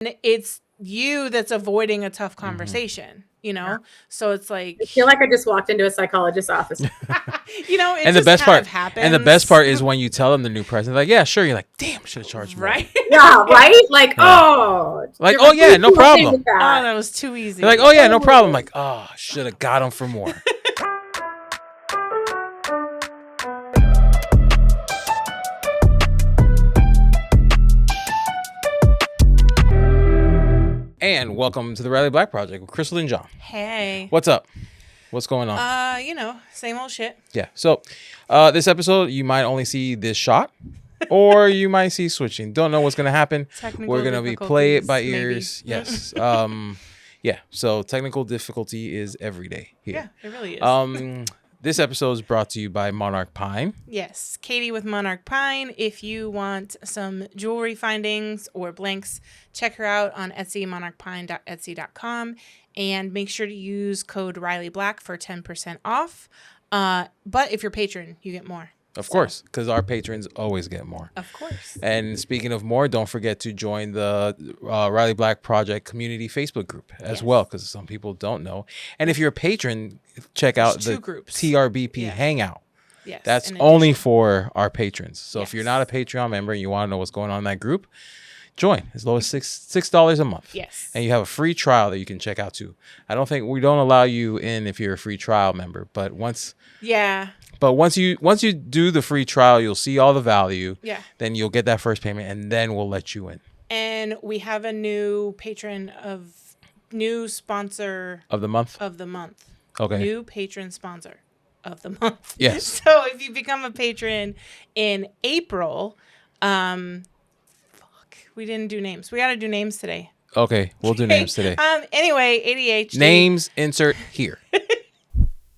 it's you that's avoiding a tough conversation, you know? Yeah. So it's like, I feel like I just walked into a psychologist's office. You know, it and just the best kind part of happens. And the best part is when you tell them the new price, they're like, yeah, sure. You're like, damn, should have charged more. Right? Yeah, right? Like, oh. Like, oh yeah, no problem. Oh, that was too easy. They're like, oh yeah, no problem. Like, oh, should have got them for more. And welcome to the Riley Black Project with Crystal and John. Hey. What's up? What's going on? You know, same old shit. Yeah. So, this episode, you might only see this shot, or you might see switching. Don't know what's going to happen. We're going to be play it by ears. Maybe. Yes. Yeah. So technical difficulty is every day here. Yeah, it really is. This episode is brought to you by Monarch Pine. Yes, Katie with Monarch Pine. If you want some jewelry findings or blanks, check her out on Etsy, monarchpine.etsy.com. And make sure to use code Riley Black for 10% off. But if you're a patron, you get more. Of course, because our patrons always get more. Of course. And speaking of more, don't forget to join the Riley Black Project Community Facebook group as well, because some people don't know. And if you're a patron, check out the TRBP Hangout. Yes. That's only for our patrons. So if you're not a Patreon member and you want to know what's going on in that group, join as low as $6 a month. Yes. And you have a free trial that you can check out too. We don't allow you in if you're a free trial member, but once you do the free trial, you'll see all the value. Yeah. Then you'll get that first payment, and then we'll let you in. And we have a new sponsor of the month. Okay. New patron sponsor of the month. Yes. So if you become a patron in April, we didn't do names. We got to do names today. Okay, we'll do names today. Anyway, ADHD. Names insert here.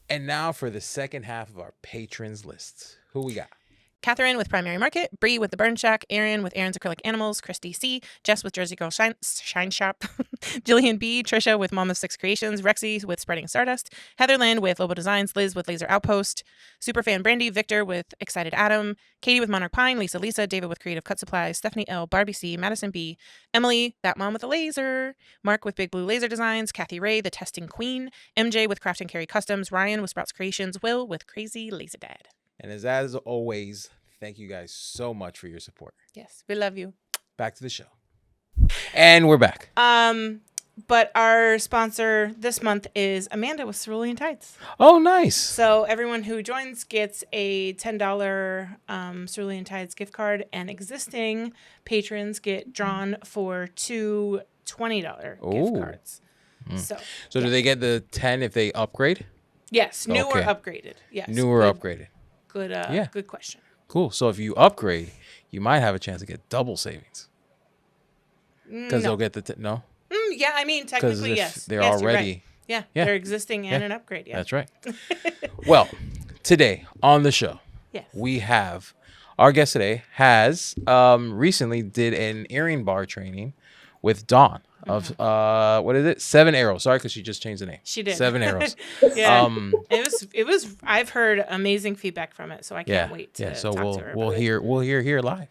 And now for the second half of our patrons list. Who we got? Catherine with Primary Market, Bree with the Burn Shack, Aaron with Aaron's Acrylic Animals, Christy C, Jess with Jersey Girl Shine Shop, Jillian B, Trisha with Mom of Six Creations, Rexy with Spreading Stardust, Heather Lynn with Lobo Designs, Liz with Laser Outpost, Superfan Brandy, Victor with Excited Adam, Katie with Monarch Pine, Lisa, David with Creative Cut Supplies, Stephanie L, Barbie C, Madison B, Emily, That Mom with a Laser, Mark with Big Blue Laser Designs, Kathy Ray, The Testing Queen, MJ with Craft and Carry Customs, Ryan with Sprouts Creations, Will with Crazy Laser Dad. And as always, thank you guys so much for your support. Yes, we love you. Back to the show. And we're back. But our sponsor this month is Amanda with Cerulean Tides. Oh, nice. So everyone who joins gets a $10 Cerulean Tides gift card, and existing patrons get drawn for two $20 gift cards. So do they get the 10 if they upgrade? Yes, new or upgraded. Yes. New or upgraded. Good question. Cool. So if you upgrade, you might have a chance to get double savings. Because they'll get the no. Yeah, I mean technically yes. They're already. Right. Yeah, they're existing and an upgrade. Yeah, that's right. Well, today on the show, we have our guest today has recently did an earring bar training with Dawn of what is it? 7 Arrows. Sorry, because she just changed the name. She did. 7 Arrows. Yeah. It was. I've heard amazing feedback from it, so I can't wait to so talk to her. We'll hear live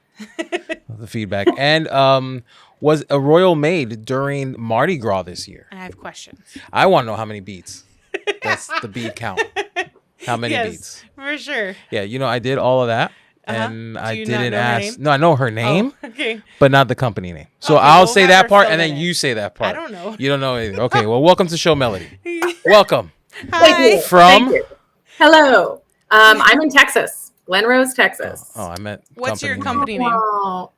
the feedback. And was a royal maid during Mardi Gras this year. I have questions. I want to know how many beads. That's the bead count. How many beads? For sure. Yeah, I did all of that. And I didn't ask. Her no, I know her name, okay, but not the company name. So I'll say that part, and then you say that part. I don't know. You don't know either. Okay, well, welcome to Show Melody. Welcome. Hi. Thank you. From? Thank you. Hello. I'm in Texas, Glen Rose, Texas. I meant. What's your company name?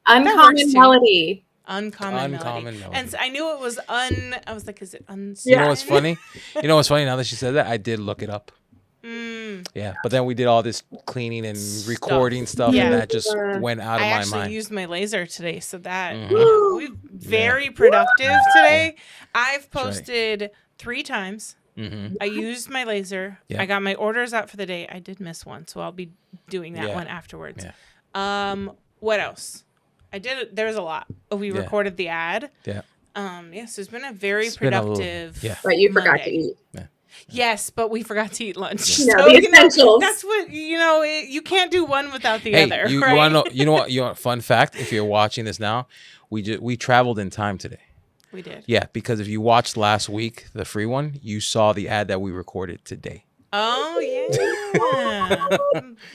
Uncommon Melody. Uncommon Melody. And I knew it was I was like, is it You know what's funny? Now that she said that, I did look it up. Yeah, but then we did all this cleaning and recording stuff, and that just went out of my mind. I actually used my laser today, so that we're very productive today. I've posted 3 times. I used my laser. I got my orders out for the day. I did miss one, so I'll be doing that one afterwards. What else? I did. There was a lot. We recorded the ad. So it's been a very productive. But you forgot to eat. Yes, but we forgot to eat lunch. So, the essentials. That's what you can't do one without the other. You right? want to know? You know what? Fun fact: if you're watching this now, we traveled in time today. We did. Yeah, because if you watched last week, the free one, you saw the ad that we recorded today. Oh yeah.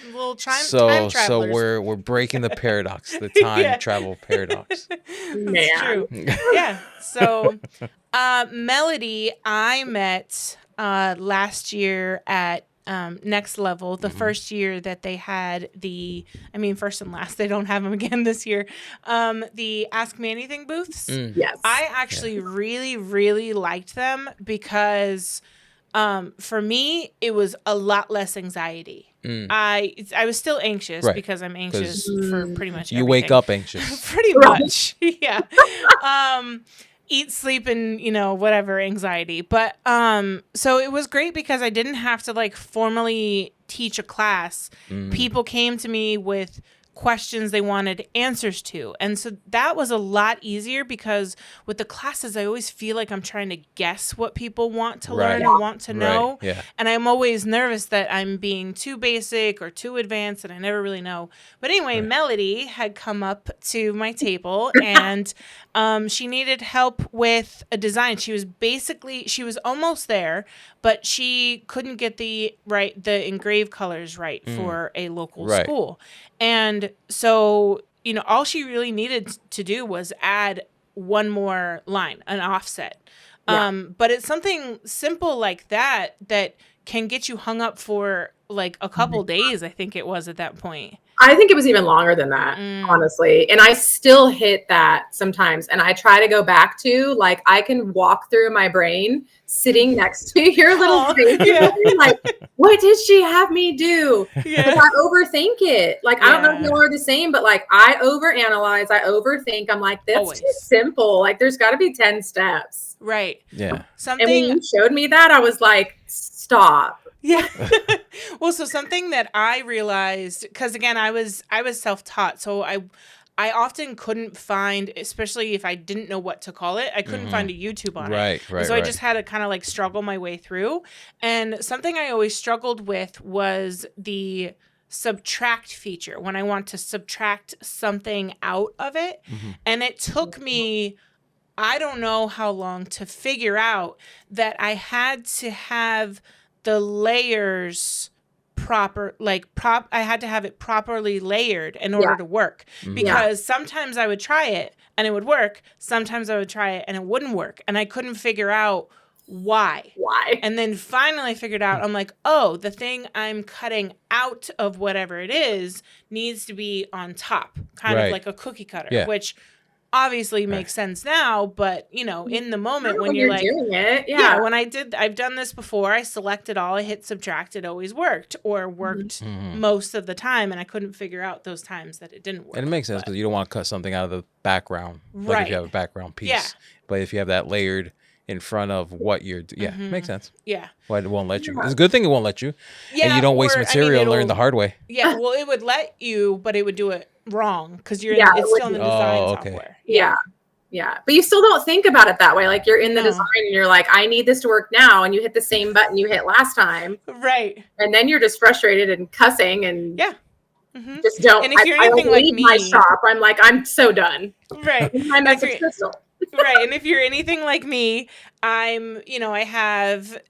Little time So travelers. we're breaking the paradox, the time travel paradox. That's true. Yeah. So Melody, I met last year at Next Level, the first year that they had first and last, they don't have them again this year, the Ask Me Anything booths. Yes. I actually really, really liked them because for me, it was a lot less anxiety. I was still anxious because I'm anxious for pretty much everything. You wake up anxious. Pretty much. Yeah. Eat, sleep, and whatever anxiety. But so it was great because I didn't have to like formally teach a class. People came to me with questions they wanted answers to. And so that was a lot easier because with the classes, I always feel like I'm trying to guess what people want to learn or want to know. Yeah. And I'm always nervous that I'm being too basic or too advanced and I never really know. But anyway, Melody had come up to my table and she needed help with a design. She was almost there, but she couldn't get the engraved colors right for a local school. And so, all she really needed to do was add one more line, an offset. But it's something simple like that can get you hung up for like a couple days, I think it was at that point. I think it was even longer than that, honestly. And I still hit that sometimes. And I try to go back to, like, I can walk through my brain sitting next to your little face. Like, what did she have me do? Because I overthink it. Like, I don't know if y'all are the same, but like, I overanalyze, I overthink. I'm like, that's too simple. Like, there's got to be 10 steps. Right. Yeah. And when you showed me that, I was like, stop. Yeah. Well, so something that I realized, because again, I was self-taught, so I often couldn't find, especially if I didn't know what to call it, I couldn't find a YouTube on it. Right. So I just had to kind of like struggle my way through. And something I always struggled with was the subtract feature when I want to subtract something out of it. And it took me, I don't know how long to figure out that I had to have the layers I had to have it properly layered in order to work, because sometimes I would try it and it would work. Sometimes I would try it and it wouldn't work. And I couldn't figure out why. And then finally I figured out, I'm like, oh, the thing I'm cutting out of whatever it is needs to be on top, kind of like a cookie cutter, which obviously makes sense now, but in the moment when you're like doing it, when I've done this before, I selected all, I hit subtract, it always worked most of the time, and I couldn't figure out those times that it didn't work. And it makes sense because you don't want to cut something out of the background, like if you have a background piece. But if you have that layered in front of what you're makes sense. Why it won't let you. It's a good thing it won't let you. And you don't waste material and learn the hard way. Well, it would let you, but it would do it wrong because it's still in the design software. But you still don't think about it that way. Like, you're in the design and you're like, I need this to work now, and you hit the same button you hit last time, and then you're just frustrated and cussing and just don't. And if you're anything like me, my shop, I'm like, I'm so done. My message crystal. And if you're anything like me, I have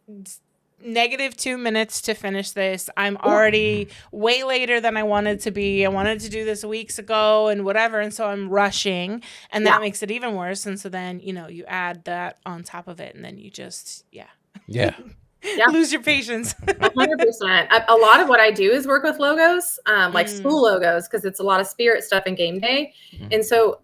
-2 minutes to finish this. I'm already way later than I wanted to be. I wanted to do this weeks ago and whatever, and so I'm rushing, and that makes it even worse. And so then you add that on top of it, and then you just lose your patience. 100%. A lot of what I do is work with logos, like school logos, because it's a lot of spirit stuff in game day, and so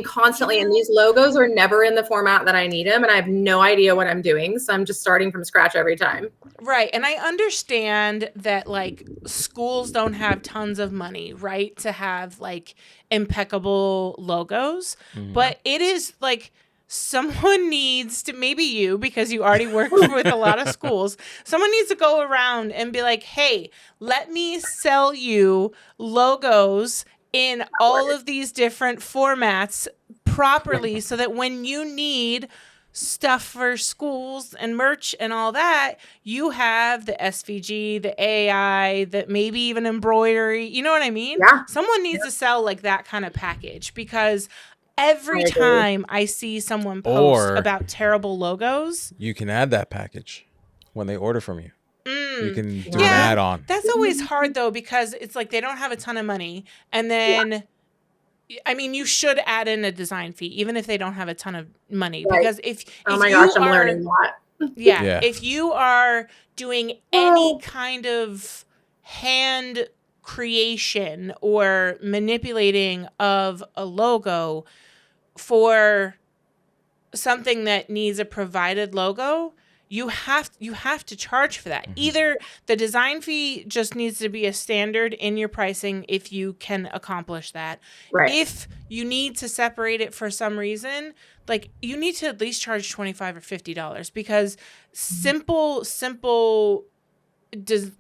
constantly, and these logos are never in the format that I need them, and I have no idea what I'm doing. So I'm just starting from scratch every time. Right. And I understand that like schools don't have tons of money, right, to have like impeccable logos, but it is like someone needs to, maybe you, because you already work with a lot of schools, someone needs to go around and be like, hey, let me sell you logos in all of these different formats properly so that when you need stuff for schools and merch and all that, you have the SVG, the AI, that maybe even embroidery. You know what I mean? Yeah. Someone needs to sell like that kind of package, because every time I see someone post about terrible logos, you can add that package when they order from you. You can do an yeah, add-on. that's always hard though, because it's like they don't have a ton of money, and then I mean, you should add in a design fee even if they don't have a ton of money, because if I'm learning that. Yeah, if you are doing any kind of hand creation or manipulating of a logo for something that needs a provided logo, you have to charge for that. Either the design fee just needs to be a standard in your pricing if you can accomplish that. Right. If you need to separate it for some reason, like you need to at least charge $25 or $50, because simple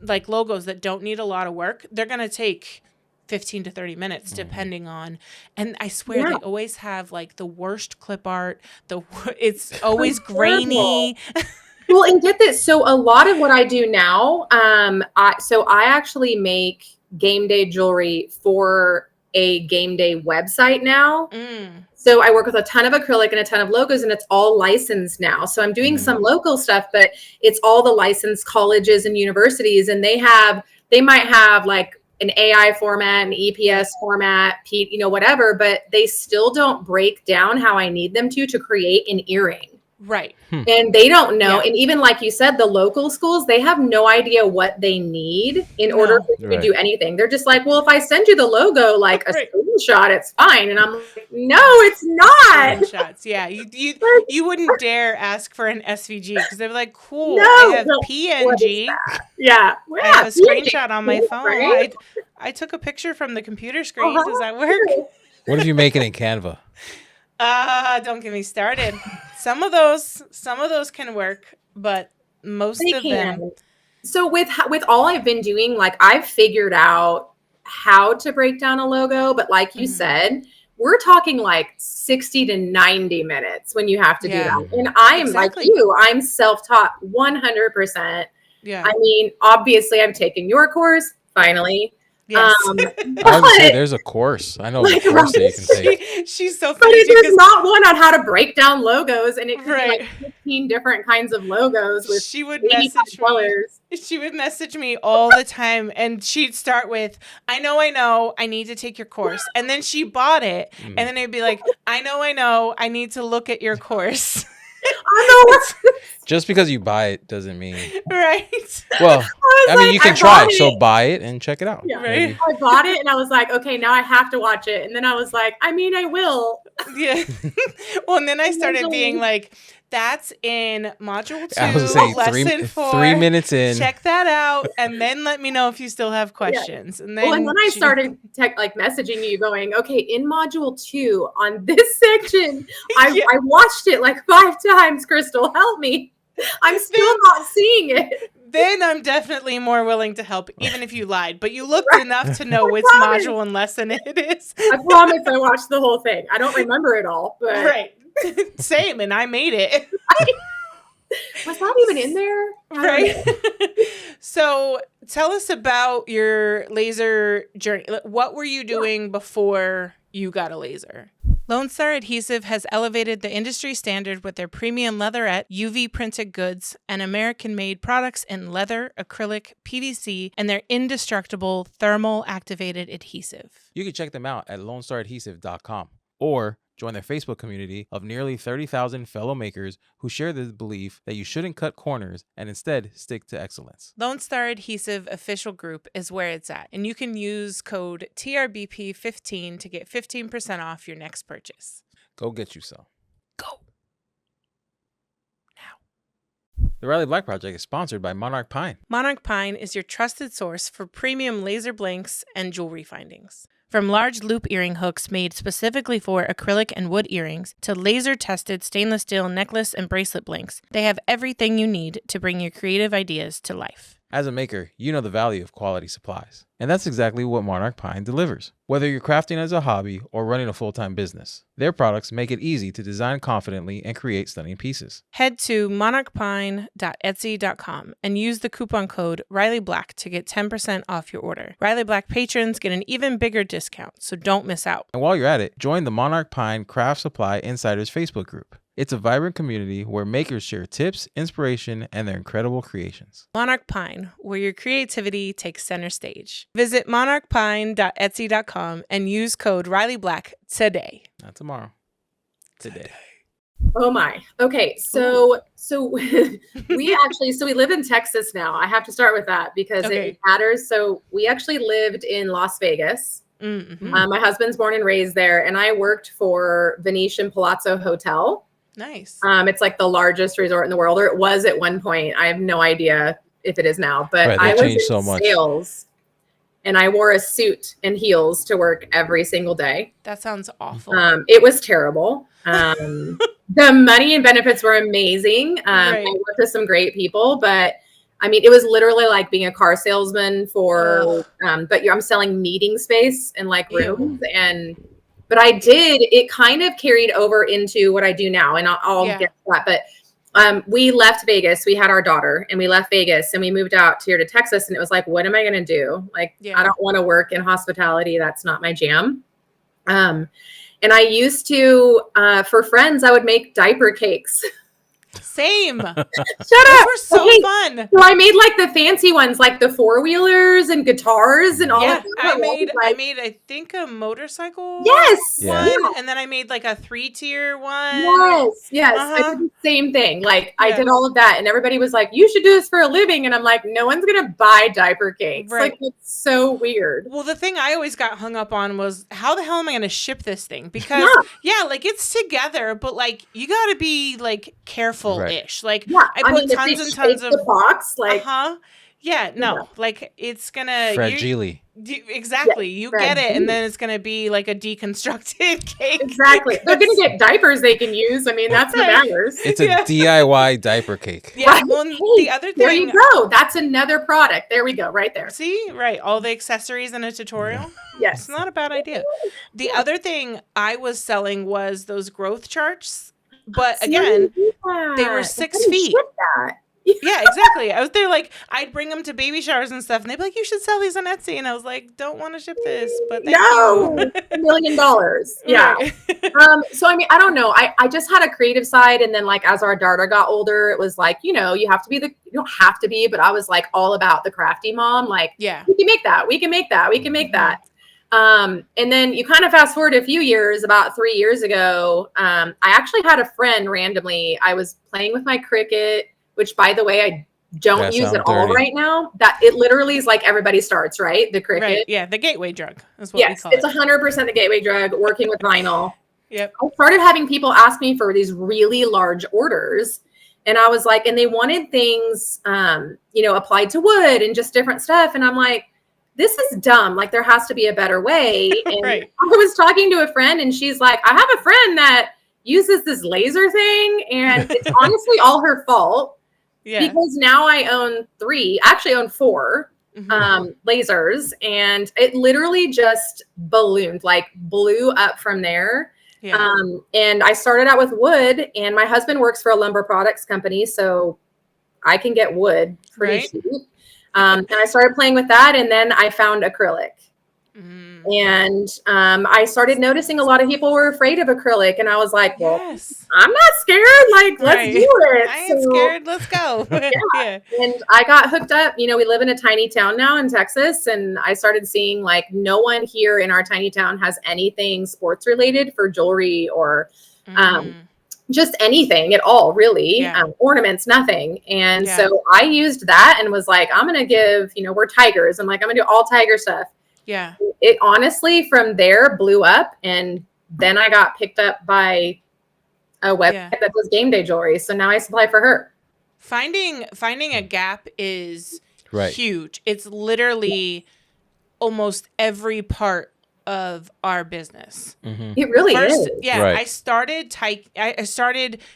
like logos that don't need a lot of work, they're going to take 15 to 30 minutes depending on, and I swear they always have like the worst clip art. It's always grainy. Well, and get this. So a lot of what I do now, I actually make game day jewelry for a game day website now. So I work with a ton of acrylic and a ton of logos, and it's all licensed now. So I'm doing some local stuff, but it's all the licensed colleges and universities, and they might have like an AI format, an EPS format, whatever, but they still don't break down how I need them to create an earring. Right. And they don't know. And even like you said, the local schools, they have no idea what they need in order for you to do anything. They're just like, well, if I send you the logo, like a screenshot, it's fine. And I'm like, no, it's not. Screenshots. Yeah. You wouldn't dare ask for an SVG, because they're like, cool, I have PNG. Yeah. I have a screenshot on my phone. Right? I took a picture from the computer screen. Does that work? What if you make it in Canva? Don't get me started. Some of those can work, but most of them. So with all I've been doing, like I've figured out how to break down a logo, but like you said, we're talking like 60 to 90 minutes when you have to do that. And I'm like you, I'm self-taught 100%. Yeah. I mean, obviously I've taken your course finally. Yes. I would say there's a course. I know a course that you can take. She's so funny. But there's not one on how to break down logos, and it could be like 15 different kinds of logos with she would message me all the time, and she'd start with, I know, I need to take your course. And then she bought it, and then it'd be like, I know, I need to look at your course. I know. Just because you buy it doesn't mean right. Well, I mean, you can try. So buy it and check it out. Yeah. Right. I bought it and I was like, okay, now I have to watch it. And then I was like, I mean, I will. Yeah. Well, and then I started being like, that's in module 2, I was saying lesson 4. 3 minutes in. Check that out, and then let me know if you still have questions. And then, and then I started messaging you, going, okay, in module 2 on this section, I watched it like 5 times. Crystal, help me. I'm still not seeing it. Then I'm definitely more willing to help, even if you lied. But you looked enough to know which module and lesson it is. I promise I watched the whole thing. I don't remember it all, but right. Same, and I made it. Was that even in there? Right. So tell us about your laser journey. What were you doing before you got a laser? Lone Star Adhesive has elevated the industry standard with their premium leatherette, UV printed goods, and American-made products in leather, acrylic, PVC, and their indestructible thermal activated adhesive. You can check them out at lonestaradhesive.com or join their Facebook community of nearly 30,000 fellow makers who share the belief that you shouldn't cut corners and instead stick to excellence. Lone Star Adhesive official group is where it's at, and you can use code TRBP15 to get 15% off your next purchase. Go get you some. Go. Now. The Riley Black Project is sponsored by Monarch Pine. Monarch Pine is your trusted source for premium laser blanks and jewelry findings. From large loop earring hooks made specifically for acrylic and wood earrings to laser-tested stainless steel necklace and bracelet blanks, they have everything you need to bring your creative ideas to life. As a maker, you know the value of quality supplies. And that's exactly what Monarch Pine delivers. Whether you're crafting as a hobby or running a full-time business, their products make it easy to design confidently and create stunning pieces. Head to monarchpine.etsy.com and use the coupon code RileyBlack to get 10% off your order. Riley Black patrons get an even bigger discount, so don't miss out. And while you're at it, join the Monarch Pine Craft Supply Insiders Facebook group. It's a vibrant community where makers share tips, inspiration, and their incredible creations. Monarch Pine, where your creativity takes center stage. Visit monarchpine.etsy.com and use code RileyBlack today. Not tomorrow. Today. Oh my. Okay. So we live in Texas now. I have to start with that because it matters. So we actually lived in Las Vegas. Mm-hmm. My husband's born and raised there, and I worked for Venetian Palazzo Hotel. Nice. It's like the largest resort in the world, or it was at one point. I have no idea if it is now, but Right, I they was changed so in much. sales, and I wore a suit and heels to work every single day. That sounds awful. It was terrible. The money and benefits were amazing. I worked with some great people, but I mean, it was literally like being a car salesman for, but I'm selling meeting space and like rooms. But it kind of carried over into what I do now, and I'll get to that. But we left Vegas. We had our daughter, and we left Vegas, and we moved out here to Texas. And it was like, what am I going to do? Like, I don't want to work in hospitality. That's not my jam. And I used to, for friends, I would make diaper cakes. Same. Shut up. Those were so fun. So I made like the fancy ones, like the 4-wheelers and guitars and all of that. I made, I think, a motorcycle. Yes. One, and then I made like a 3-tier one. Yes. I did the same thing. Like I did all of that, and everybody was like, "You should do this for a living." And I'm like, "No one's gonna buy diaper cakes." Right. Like it's so weird. Well, the thing I always got hung up on was how the hell am I going to ship this thing? Because like it's together, but like you got to be like careful-ish. Like I put tons and tons of the box, like like it's gonna fragile. Exactly. You get it, and then it's gonna be like a deconstructed cake. Exactly. They're gonna get diapers they can use. I mean, that's what matters. It's a DIY diaper cake. Yeah. Well, the other thing. There you go. That's another product. There we go. Right there. See, all the accessories in a tutorial. Yes. It's not a bad idea. The other thing I was selling was those growth charts, but again, they were 6 feet. Yeah, exactly. I was there like, I'd bring them to baby showers and stuff, and they'd be like, "You should sell these on Etsy." And I was like, "Don't want to ship this, but thank you." $1 million. Yeah. So, I mean, I don't know. I just had a creative side. And then like, as our daughter got older, it was like, you have to be you don't have to be, but I was like all about the crafty mom. Like, we can make that. We can make that. We can make that. And then you kind of fast forward a few years, about 3 years ago. I actually had a friend randomly. I was playing with my Cricut, which, by the way, I don't use at all right now. That it literally is like everybody starts, right? The Cricut. Right. Yeah, the gateway drug is what we call it. Yes, it's 100% the gateway drug, working with vinyl. Yep. I started having people ask me for these really large orders. And I was like, and they wanted things, applied to wood and just different stuff. And I'm like, this is dumb. Like, there has to be a better way. And I was talking to a friend, and she's like, I have a friend that uses this laser thing. And it's honestly all her fault. Yeah. Because now I own 4 lasers, and it literally just ballooned, like blew up from there. Yeah. And I started out with wood, and my husband works for a lumber products company, so I can get wood pretty cheap. And I started playing with that, and then I found acrylic. And I started noticing a lot of people were afraid of acrylic, and I was like, well, I'm not scared. Like, let's do it. I ain't scared. Let's go. And I got hooked up. We live in a tiny town now in Texas, and I started seeing like no one here in our tiny town has anything sports related for jewelry or just anything at all, really. Ornaments, nothing. And so I used that and was like, I'm going to give, we're tigers. I'm like, I'm going to do all tiger stuff. Yeah. It honestly from there blew up, and then I got picked up by a website that does game day jewelry. So now I supply for her. Finding a gap is huge. It's literally almost every part of our business. It really is. Yeah. I started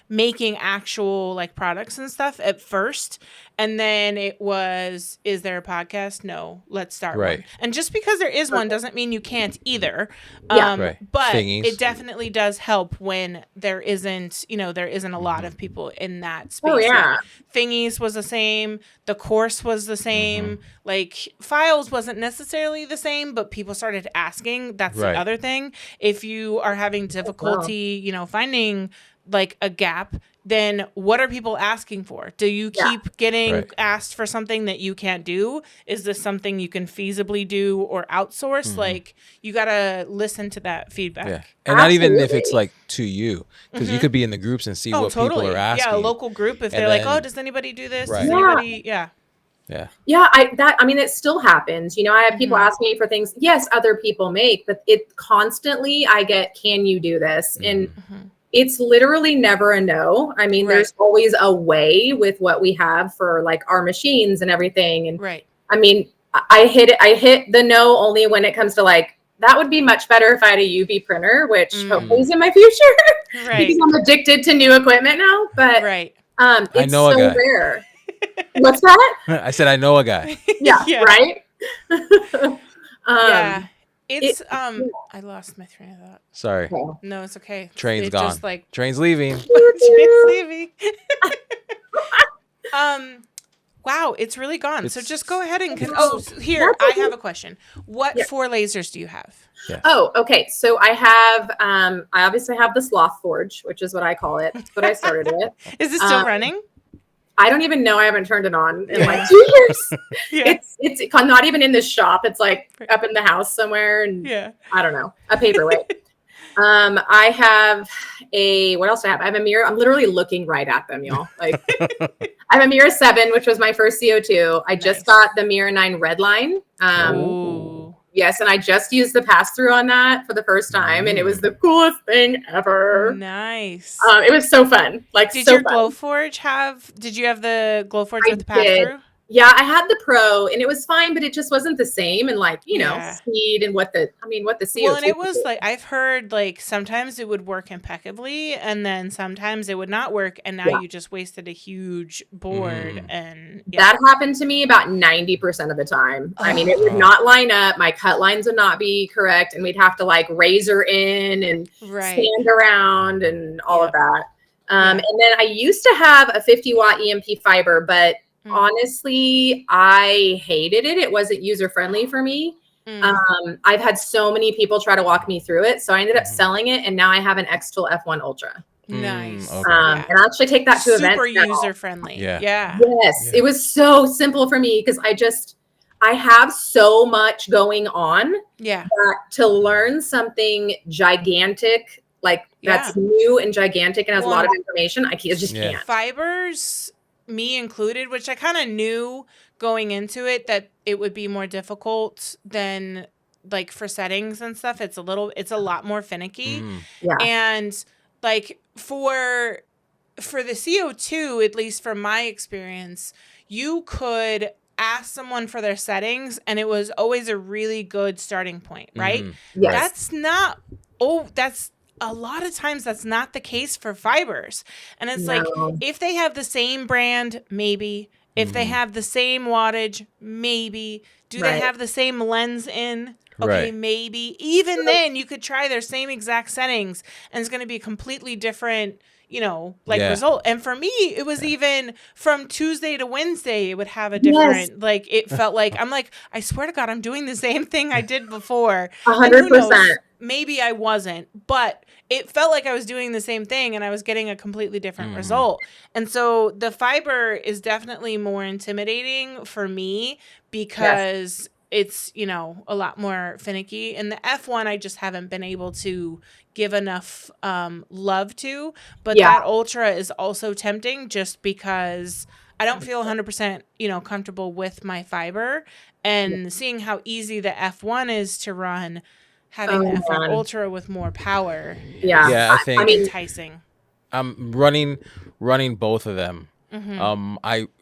making actual like products and stuff at first, And then it was, is there a podcast? No, let's start one. And just because there is one doesn't mean you can't either. But Thingies. it definitely does help when there isn't, there isn't a lot of people in that space. Oh, yeah. Like, Thingies was the same. The course was the same. Like, files wasn't necessarily the same, but people started asking. That's the other thing. If you are having difficulty, finding like a gap, then what are people asking for? Do you keep getting asked for something that you can't do? Is this something you can feasibly do or outsource? Like, you got to listen to that feedback. Yeah. And not even if it's like to you, because you could be in the groups and see what people are asking. Yeah, a local group. If they're like, oh, does anybody do this? Right. Does anybody? Yeah. Yeah. It still happens. I have people asking me for things. Yes, other people make, but it constantly, I get, can you do this? And it's literally never a no. I mean, there's always a way with what we have for like our machines and everything. And I mean, I hit the no only when it comes to like, that would be much better if I had a UV printer, which hopefully is in my future because I'm addicted to new equipment now. But it's I know so rare. What's that? I said, I know a guy. Right? It's I lost my train of thought. Sorry. No, it's okay. Train's gone. Just like Train's leaving. Train's leaving. Wow, it's really gone. So just go ahead and I have a question. What 4 lasers do you have? Yes. Oh, okay. So I have I obviously have the Sloth Forge, which is what I call it. That's what I started with. Is it still running? I don't even know. I haven't turned it on in like 2 years. It's not even in this shop. It's like up in the house somewhere. And I don't know, a paperweight. I have what else do I have? I have a mirror. I'm literally looking right at them, y'all. Like I have a Mirror 7, which was my first CO2. I just got the Mirror 9 Redline. Yes, and I just used the pass-through on that for the first time, and it was the coolest thing ever. Nice. It was so fun. Like, did your Glowforge have? Did you have the Glowforge with the pass-through? Yeah, I had the Pro, and it was fine, but it just wasn't the same. And like, speed and what the CO2. Well, and it was like, I've heard like sometimes it would work impeccably, and then sometimes it would not work, and now you just wasted a huge board. And that happened to me about 90% of the time. I mean, it would not line up. My cut lines would not be correct, and we'd have to like razor in and stand around and all of that. And then I used to have a 50-watt EMP fiber, but honestly, I hated it. It wasn't user-friendly for me. I've had so many people try to walk me through it. So I ended up selling it. And now I have an X-Tool F1 Ultra. Nice. And I actually take that to events. Super user-friendly. Yes. It was so simple for me because I have so much going on. That to learn something gigantic, like that's new and gigantic and has a lot of information, I just can't. Fibers, me included, which I kind of knew going into it that it would be more difficult than like for settings and stuff. It's a lot more finicky. And like for the CO2, at least from my experience, you could ask someone for their settings and it was always a really good starting point, right? That's a lot of times that's not the case for fibers. And it's like, if they have the same brand, maybe. If they have the same wattage, maybe. Do they have the same lens in? Okay, maybe. Even then, you could try their same exact settings, and it's going to be a completely different, result. And for me, it was even from Tuesday to Wednesday, it would have a different, like, it felt like, I'm like, I swear to God, I'm doing the same thing I did before. 100%. Maybe I wasn't, but it felt like I was doing the same thing and I was getting a completely different result. And so the fiber is definitely more intimidating for me because it's, a lot more finicky. And the F1, I just haven't been able to give enough love to. But that Ultra is also tempting just because I don't feel 100%, comfortable with my fiber. And seeing how easy the F1 is to run, having the F1 Ultra with more power I think enticing. I'm running both of them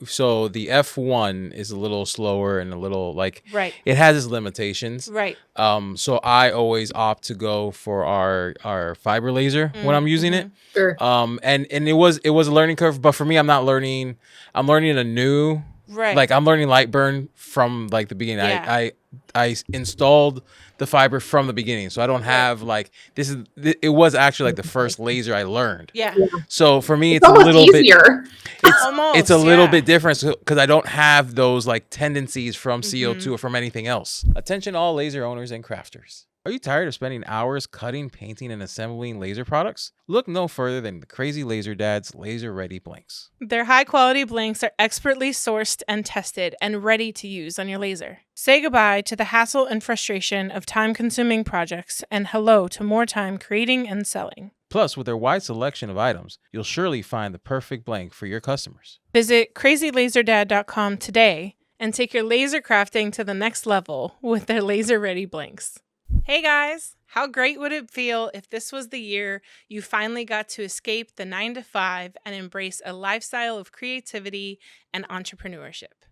So the F1 is a little slower and a little like Right. it has its limitations. Right. So I always opt to go for our fiber laser when I'm using it. Sure. And it was a learning curve, but for me, I'm learning a new. Right. Like I'm learning light burn from like the beginning. Yeah. I installed the fiber from the beginning, so I don't have like it was actually like the first laser I learned. Yeah. So for me, it's a almost little easier. It's a little bit different because I don't have those like tendencies from CO2 or from anything else. Attention all laser owners and crafters. Are you tired of spending hours cutting, painting, and assembling laser products? Look no further than the Crazy Laser Dad's Laser Ready Blanks. Their high-quality blanks are expertly sourced and tested and ready to use on your laser. Say goodbye to the hassle and frustration of time-consuming projects and hello to more time creating and selling. Plus, with their wide selection of items, you'll surely find the perfect blank for your customers. Visit crazylazerdad.com today and take your laser crafting to the next level with their laser-ready blanks. Hey guys, how great would it feel if this was the year you finally got to escape the 9-to-5 and embrace a lifestyle of creativity and entrepreneurship?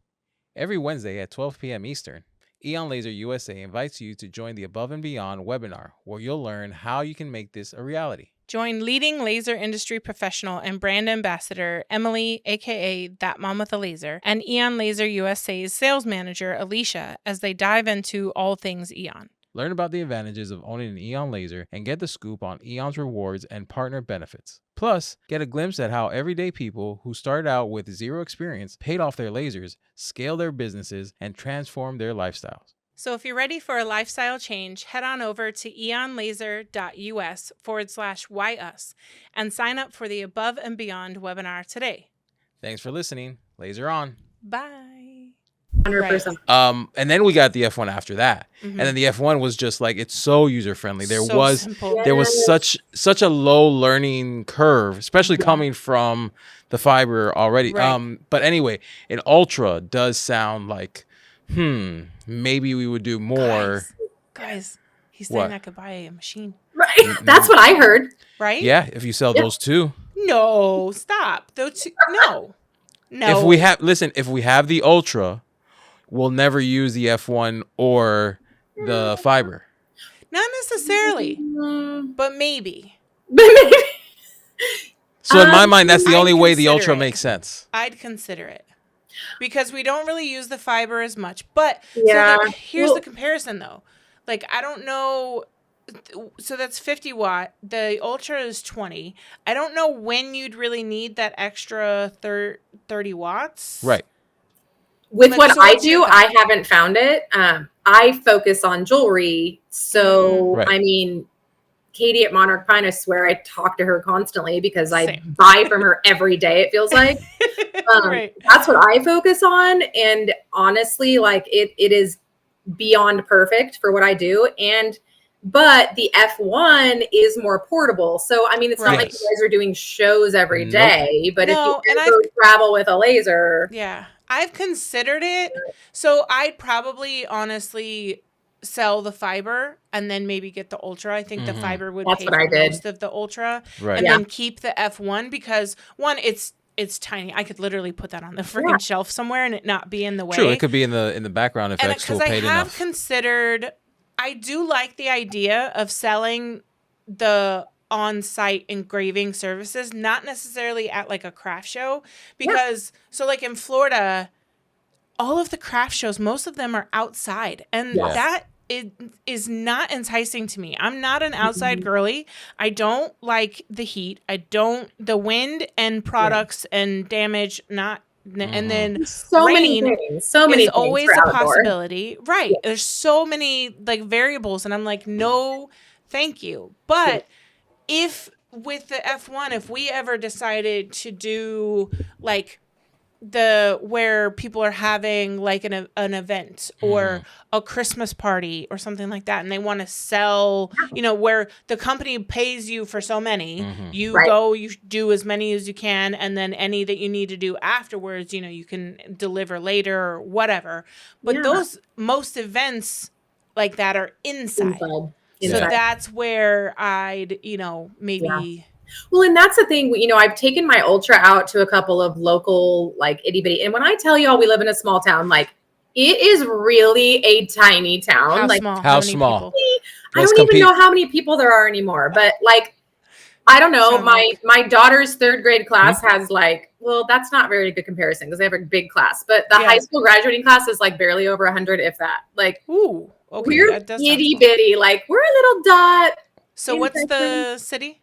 Every Wednesday at 12 p.m. Eastern, Eon Laser USA invites you to join the Above and Beyond webinar, where you'll learn how you can make this a reality. Join leading laser industry professional and brand ambassador Emily, aka That Mom with a Laser, and Eon Laser USA's sales manager Alicia as they dive into all things Eon. Learn about the advantages of owning an Eon laser and get the scoop on Eon's rewards and partner benefits. Plus, get a glimpse at how everyday people who started out with zero experience paid off their lasers, scaled their businesses, and transformed their lifestyles. So if you're ready for a lifestyle change, head on over to eonlaser.us/whyus and sign up for the Above and Beyond webinar today. Thanks for listening. Laser on. Bye. 100%. And then we got the F1 after that. And then the F1 was just like, it's so user friendly. There was such a low learning curve, especially coming from the fiber already. Right. But anyway, an Ultra does sound like, maybe we would do more. Guys, he's saying I could buy a machine. Right. That's what I heard. Right? Yeah, if you sell those two. No, stop. Those two, no. If we have the Ultra, we'll never use the F1 or the fiber. Not necessarily, but maybe. So in my mind, that's the only way the Ultra it. makes sense. I'd consider it. Because we don't really use the fiber as much. But here's the comparison, though. Like, I don't know. So that's 50 watt. The Ultra is 20. I don't know when you'd really need that extra 30 watts. Right. With what I do, I haven't found it. I focus on jewelry. So, I mean, Katie at Monarch Pine, I swear I talk to her constantly because I buy from her every day, it feels like. That's what I focus on. And honestly, like it is beyond perfect for what I do. But the F1 is more portable. So, I mean, it's not like you guys are doing shows every day, but if you ever travel with a laser. Yeah, I've considered it. So I'd probably honestly sell the fiber and then maybe get the Ultra. I think the fiber would pay for most of the Ultra. Right. And then keep the F1 because one, it's tiny. I could literally put that on the freaking shelf somewhere and it not be in the way. True, it could be in the background if X tool paid enough. I have considered, I do like the idea of selling the on-site engraving services, not necessarily at like a craft show, because so like in Florida, all of the craft shows, most of them are outside, and that is not enticing to me. I'm not an outside girly. I don't like the heat. The wind and products and damage, not. And then many things is always a possibility. Right. There's so many like variables and I'm like, no, thank you. But if with the F1, if we ever decided to do like where people are having like an event or a Christmas party or something like that, and they want to sell, where the company pays you for so many, you go, you do as many as you can, and then any that you need to do afterwards, you can deliver later or whatever. But those most events like that are inside. So that's where I'd, maybe. Well, and that's the thing, I've taken my Ultra out to a couple of local, like, itty bitty. And when I tell y'all we live in a small town, like, it is really a tiny town. How like, small? How many small? people? I don't even know how many people there are anymore. But, like, I don't know. My daughter's third grade class has, like, well, that's not very good comparison because they have a big class. But the high school graduating class is, like, barely over 100, if that. Like, ooh, okay, we're itty bitty. Like, we're a little dot. So what's the city?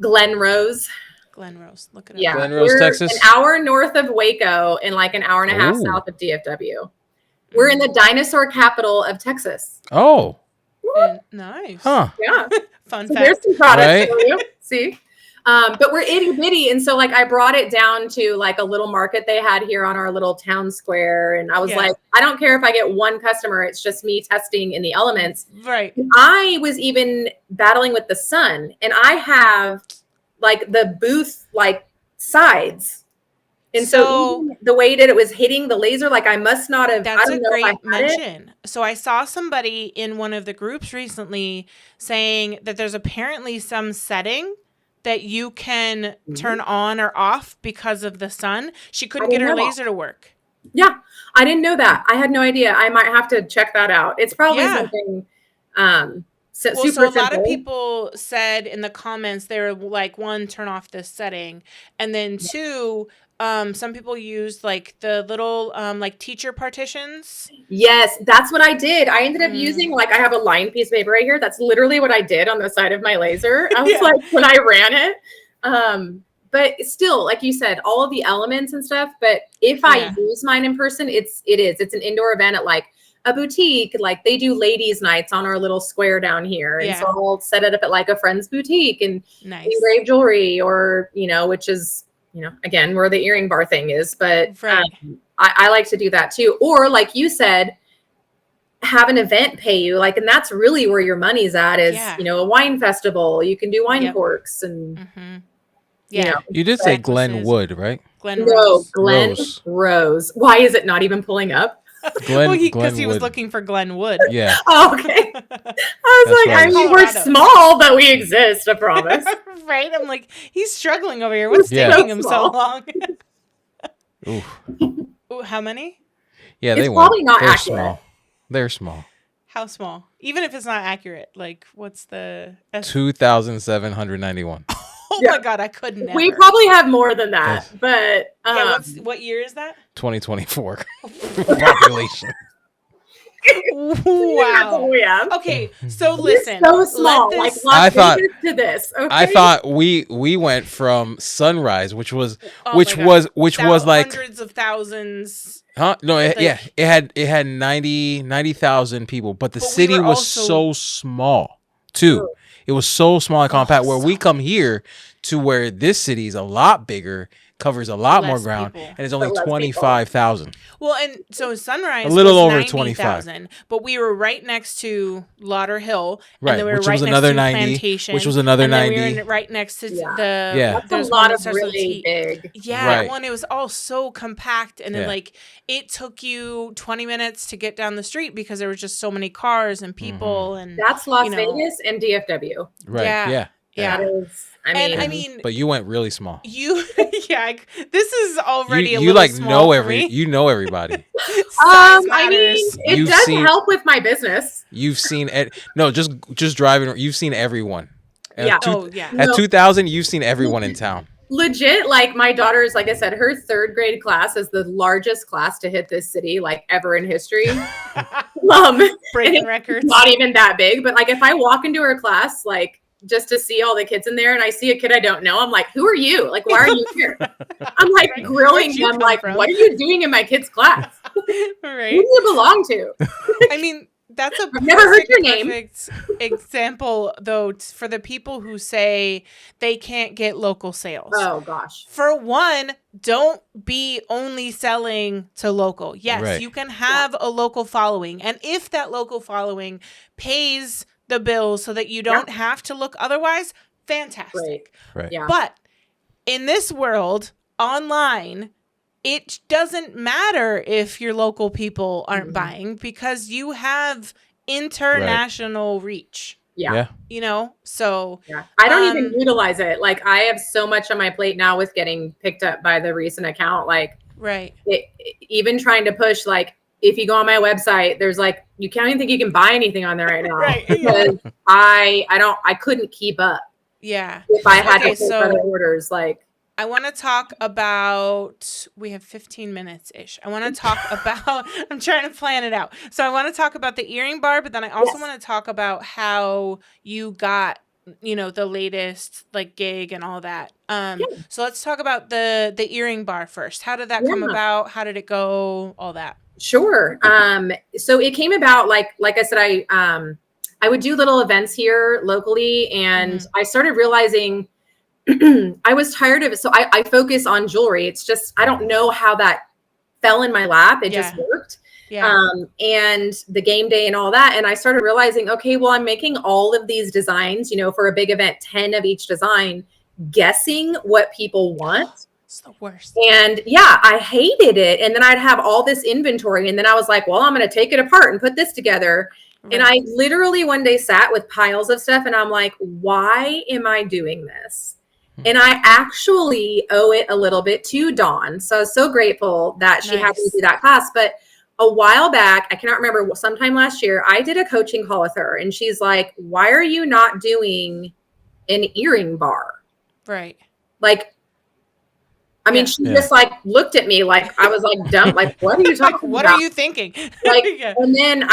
Glen Rose. Glen Rose. Look at it. Yeah, Glen Rose, Texas. An hour north of Waco and like an hour and a half south of DFW. We're in the dinosaur capital of Texas. Oh, nice. Huh. Yeah. Fun so fact. There's some products for you. See? But we're itty bitty. And so like I brought it down to like a little market they had here on our little town square. And I was like, I don't care if I get one customer. It's just me testing in the elements. Right. I was even battling with the sun. And I have like the booth like sides. And so the way that it was hitting the laser, like I must not have. That's a great mention. So I saw somebody in one of the groups recently saying that there's apparently some setting that you can turn on or off because of the sun. She couldn't get her laser to work. Yeah, I didn't know that. I had no idea. I might have to check that out. It's probably something super so a lot simple. of people said in the comments they were like, one, turn off this setting, and then two, some people used like the little like teacher partitions. Yes, that's what I did. I ended up using like I have a line piece of paper right here. That's literally what I did on the side of my laser. I was like when I ran it. But still, like you said, all of the elements and stuff. But if I use mine in person, it's an indoor event at like a boutique. Like they do ladies' nights on our little square down here. And so I'll set it up at like a friend's boutique and engrave jewelry or, which is, again, where the earring bar thing is. But I like to do that too. Or like you said, have an event pay you. Like, and that's really where your money's at is, a wine festival. You can do wine corks and you did say Glenwood, right? Glen Rose. Why is it not even pulling up? Because he was looking for Glenwood. Yeah. Oh, okay. I was like, we're small, but we exist, I promise. Right? I'm like, he's struggling over here. What's taking him so long? Ooh, how many? Yeah, it's probably not accurate. Small. They're small. How small? Even if it's not accurate, like what's the 2,791. Oh my God, I could never. We probably have more than that, but what year is that? 2024 population. Wow. Okay, so listen. So small. Like I thought to this. Okay? I thought we went from Sunrise, which was like hundreds of thousands. Huh? No, it had 90,000 people, but the city was so small too. It was so small and compact. Where we come here to where this city is a lot bigger, covers a lot more ground, and it's only 25,000. Well, and so Sunrise a little was over 25,000, but we were right next to Lauderhill, right? And then we were which right was next another to 90, Plantation, which was another and 90. Then we were right next to the That's a lot of really big. Yeah, well, and it was all so compact, and then like it took you 20 minutes to get down the street because there was just so many cars and people, and that's Las Vegas and DFW. Right? Yeah. That is. I mean, but you went really small. This is already you a little like small know for me. You know everybody. I mean, it does help with my business. You've seen it. No, just driving. You've seen everyone. At 2,000, you've seen everyone in town. Legit, like my daughter's, like I said, her third grade class is the largest class to hit this city, like ever in history. Breaking records. Not even that big, but like if I walk into her class, like just to see all the kids in there and I see a kid I don't know, I'm like, who are you? Like, why are you here? I'm like grilling them, like, what are you doing in my kid's class? Right. Who do you belong to? I mean, that's a never heard your name. Perfect example, though, for the people who say they can't get local sales. Oh, gosh. For one, don't be only selling to local. Yes, you can have a local following. And if that local following pays the bills so that you don't have to look otherwise, fantastic. Right. Yeah. But in this world, online, it doesn't matter if your local people aren't buying because you have international reach. Yeah. You know, so I don't even utilize it. Like I have so much on my plate now with getting picked up by the recent account. Like even trying to push, like if you go on my website, there's like, you can't even think you can buy anything on there right now. Because I couldn't keep up. Yeah. If I had to take other orders, like. I want to talk about, we have 15 minutes ish. I want to talk about, I'm trying to plan it out. So I want to talk about the earring bar, but then I also want to talk about how you got, you know, the latest like gig and all that. So let's talk about the earring bar first. How did that come about? How did it go? All that. Sure. So it came about, like I said, I would do little events here locally, and I started realizing I was tired of it. So I focus on jewelry. It's just, I don't know how that fell in my lap. It just worked. And the game day and all that. And I started realizing, okay, well, I'm making all of these designs, you know, for a big event, 10 of each design, guessing what people want. It's the worst. And I hated it. And then I'd have all this inventory. And then I was like, well, I'm going to take it apart and put this together. And I literally one day sat with piles of stuff and I'm like, why am I doing this? And I actually owe it a little bit to Dawn. So I was so grateful that she had me do that class. But a while back, I cannot remember, sometime last year, I did a coaching call with her. And she's like, why are you not doing an earring bar? Right. Like, I mean, she just like looked at me like I was like dumb. Like, what are you talking about? What are you thinking? Like, and then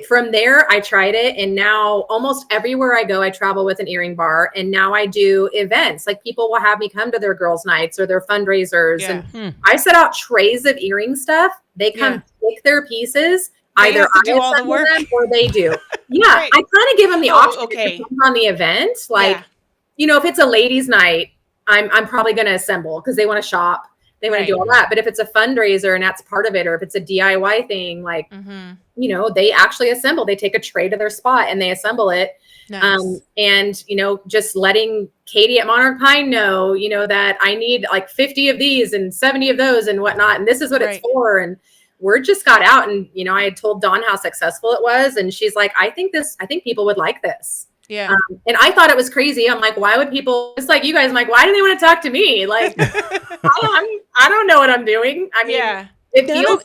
from there, I tried it. And now almost everywhere I go, I travel with an earring bar. And now I do events. Like people will have me come to their girls' nights or their fundraisers. And I set out trays of earring stuff. They come pick their pieces. Either I do all the work or they do. I kind of give them the option on the event. Like, you know, if it's a ladies' night, I'm probably going to assemble because they want to shop. They want to do all that. But if it's a fundraiser and that's part of it, or if it's a DIY thing, like, you know, they actually assemble. They take a tray to their spot and they assemble it. And, you know, just letting Katie at Monarch Pine know, you know, that I need like 50 of these and 70 of those and whatnot. And this is what it's for. And word just got out. And, you know, I had told Dawn how successful it was. And she's like, I think people would like this. Yeah. And I thought it was crazy. I'm like, why would people, just like you guys, I'm like, why do they want to talk to me? Like, I don't know what I'm doing. I mean,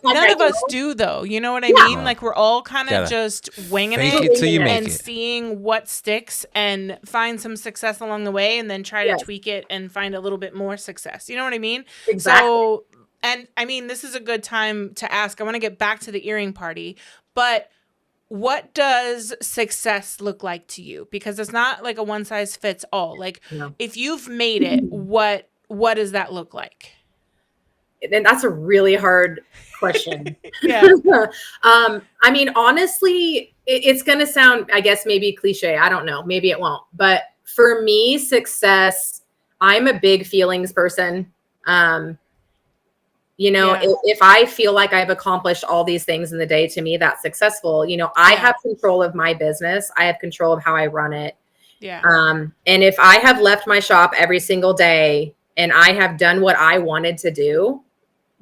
none of us do though. You know what I mean? Like we're all kind of just winging it till you make and seeing what sticks and find some success along the way and then try to tweak it and find a little bit more success. You know what I mean? Exactly. So, and I mean, this is a good time to ask. I want to get back to the earring party, but what does success look like to you? Because it's not like a one size fits all. Like if you've made it, what does that look like? And that's a really hard question. I mean, honestly, it's going to sound, I guess, maybe cliche. I don't know. Maybe it won't. But for me, success, I'm a big feelings person. You know, if I feel like I've accomplished all these things in the day, to me, that's successful. You know, I have control of my business. I have control of how I run it. And if I have left my shop every single day and I have done what I wanted to do,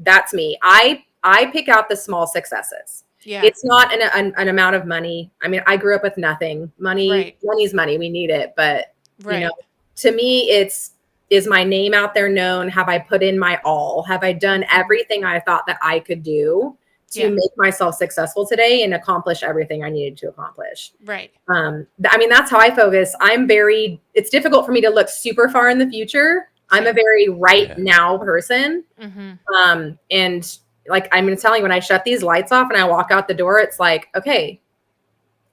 that's me. I pick out the small successes. It's not an amount of money. I mean, I grew up with nothing. Money's money. We need it. But, you know, to me, is my name out there known? Have I put in my all? Have I done everything I thought that I could do to make myself successful today and accomplish everything I needed to accomplish? Right. I mean, that's how I focus. It's difficult for me to look super far in the future. I'm a very now person. And like, I'm telling you, when I shut these lights off and I walk out the door, it's like, okay,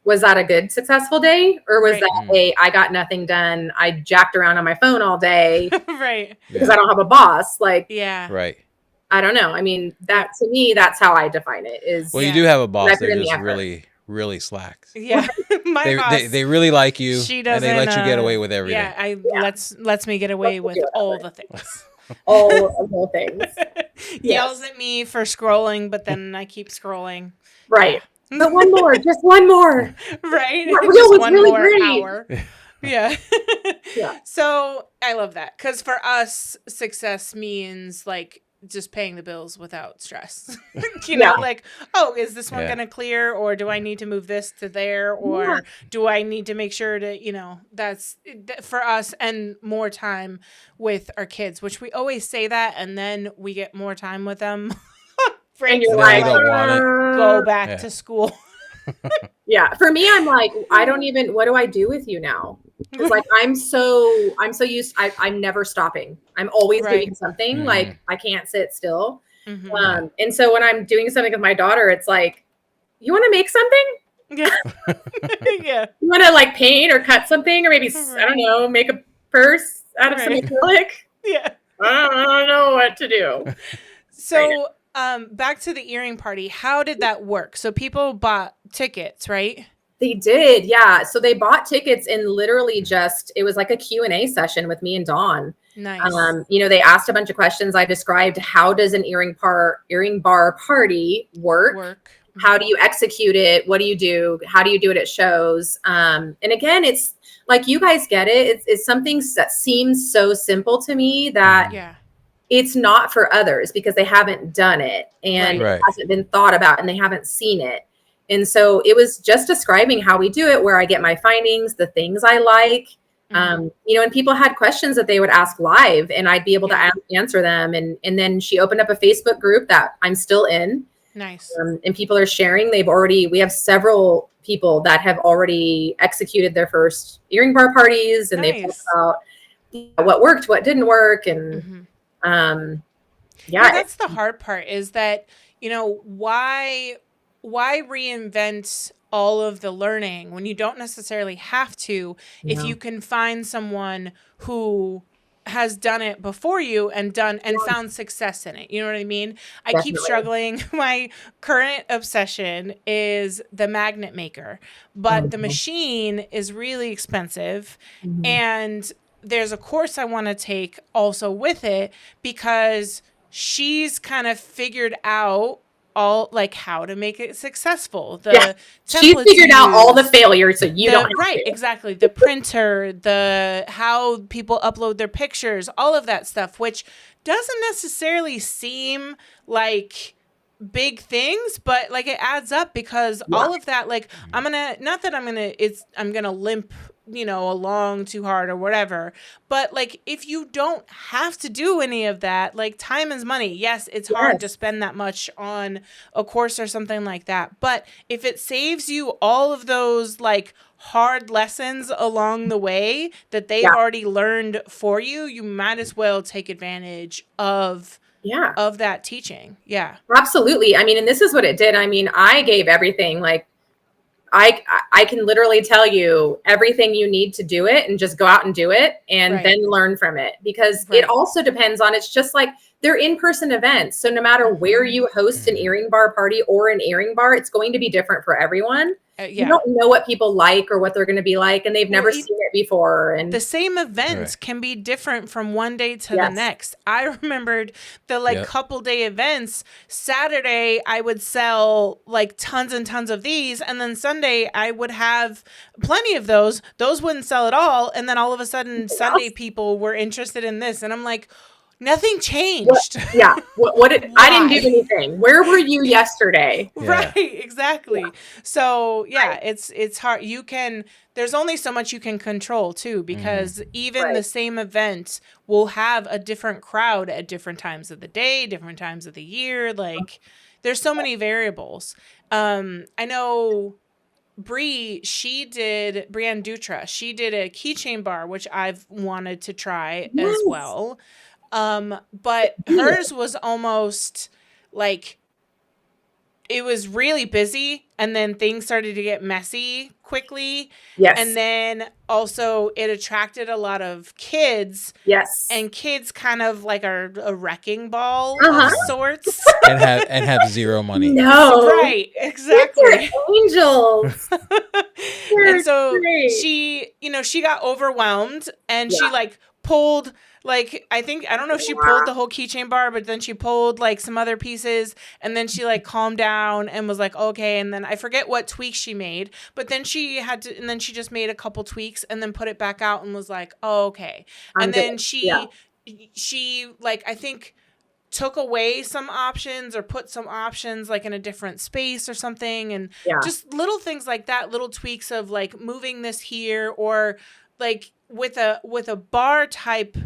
was that a good, successful day? Or was that I got nothing done? I jacked around on my phone all day. Because I don't have a boss. Like, I don't know. I mean, that to me, that's how I define it is. Well, you do have a boss. They're just really slack. My boss, they really like you. She doesn't, and they let you get away with everything. Lets me get away with all the things. All of the things. Yells at me for scrolling, but then I keep scrolling. Right. But one more, just one more. Right. That reel was really great. Hour. So I love that. Because for us, success means like just paying the bills without stress. You know, like, oh, is this one going to clear, or do I need to move this to there, or do I need to make sure to, you know, that's for us, and more time with our kids, which we always say that, and then we get more time with them. And you're like, don't want it. Go back to school. For me, I'm like, I don't even, what do I do with you now? It's like, I'm so used, I'm never stopping. I'm always doing something. Like, I can't sit still. And so when I'm doing something with my daughter, it's like, you want to make something? You want to like paint or cut something, or maybe, I don't know, make a purse out of some acrylic? I don't know what to do. So, back to the earring party. How did that work? So people bought tickets, right? They did. Yeah. So they bought tickets, and literally just, it was like a Q&A session with me and Dawn. Nice. You know, they asked a bunch of questions. I described, how does an earring bar party work? How do you execute it? What do you do? How do you do it at shows? And again, it's like, you guys get it. It's something that seems so simple to me that it's not for others because they haven't done it, and it hasn't been thought about, and they haven't seen it. And so it was just describing how we do it, where I get my findings, the things I like, you know, and people had questions that they would ask live, and I'd be able to answer them. And then she opened up a Facebook group that I'm still in. Nice. And people are sharing. We have several people that have already executed their first earring bar parties, and they've talked about what worked, what didn't work. And that's the hard part, is that, you know, why reinvent all of the learning when you don't necessarily have to, if you can find someone who has done it before you and found success in it. You know what I mean? I keep struggling. My current obsession is the magnet maker, but the machine is really expensive. And there's a course I want to take also with it, because she's kind of figured out all, like, how to make it successful. She figured out all the failures, so you don't have to. Exactly. The printer, how people upload their pictures, all of that stuff, which doesn't necessarily seem like big things, but like it adds up, because all of that, like, I'm gonna limp, you know, along too hard or whatever, but like, if you don't have to do any of that, like, time is money. Yes, it's hard to spend that much on a course or something like that, but if it saves you all of those like hard lessons along the way that they've already learned for you, you might as well take advantage of that teaching. Absolutely. I mean, and this is what it did. I mean, I gave everything. Like, I can literally tell you everything you need to do it, and just go out and do it, and then learn from it, because it also depends on, it's just like, they're in-person events. So no matter where you host an earring bar party or an earring bar, it's going to be different for everyone. You don't know what people like or what they're going to be like, and they've never seen it before. And the same events can be different from one day to the next. I remembered the couple day events. Saturday, I would sell like tons and tons of these, and then Sunday I would have plenty of those. Those wouldn't sell at all, and then all of a sudden Sunday people were interested in this, and I'm like, nothing changed. What I didn't do anything. Where were you yesterday? Right, exactly. So it's hard. There's only so much you can control too, because even the same event will have a different crowd at different times of the day, different times of the year. Like, there's so many variables. I know Brianne Dutra, she did a keychain bar, which I've wanted to try as well. But hers was almost like, it was really busy, and then things started to get messy quickly. And then also it attracted a lot of kids. And kids kind of like are a wrecking ball of sorts. and have zero money. Right, exactly. They're angels. And so she got overwhelmed, and she like pulled, like, I don't know if she pulled the whole keychain bar, but then she pulled like some other pieces, and then she like calmed down and was like, okay. And then I forget what tweaks she made, but then she just made a couple tweaks and then put it back out and was like, oh, okay. And then she like, I think took away some options or put some options like in a different space or something, and just little things like that, little tweaks of like moving this here, or like with a bar type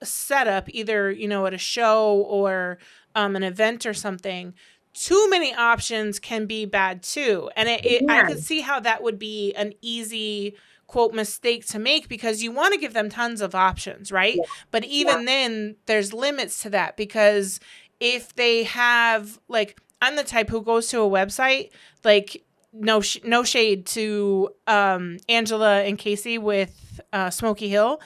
setup, either, you know, at a show or an event or something, too many options can be bad too. And I could see how that would be an easy quote mistake to make, because you want to give them tons of options, right? But even then there's limits to that, because if they have, like, I'm the type who goes to a website, like, no shade to Angela and Casey with Smoky Hill.